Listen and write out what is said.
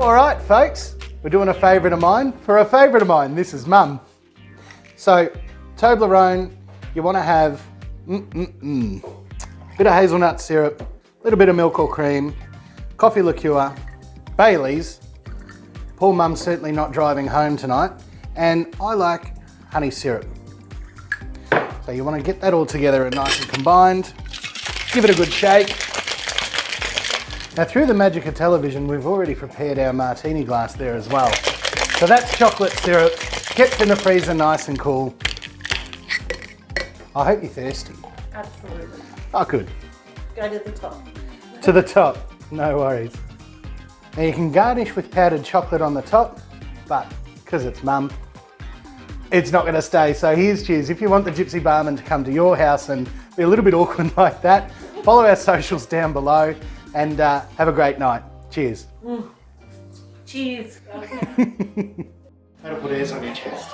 All right, folks, we're doing a favourite of mine. For a favourite of mine, this is Mum. So, Toblerone, you want to have bit of hazelnut syrup, a little bit of milk or cream, coffee liqueur, Baileys. Poor Mum's certainly not driving home tonight, and I like honey syrup. So you want to get that all together and nice and combined. Give it a good shake. Now through the magic of television, we've already prepared our martini glass there as well. So that's chocolate syrup, kept in the freezer nice and cool. I hope you're thirsty. Absolutely. Oh, good. Go to the top. To the top, no worries. Now you can garnish with powdered chocolate on the top, but because it's Mum, it's not going to stay. So here's cheers. If you want the Gypsy Barman to come to your house and be a little bit awkward like that, follow our socials down below and have a great night. Cheers. Cheers. That'll put airs on your chest.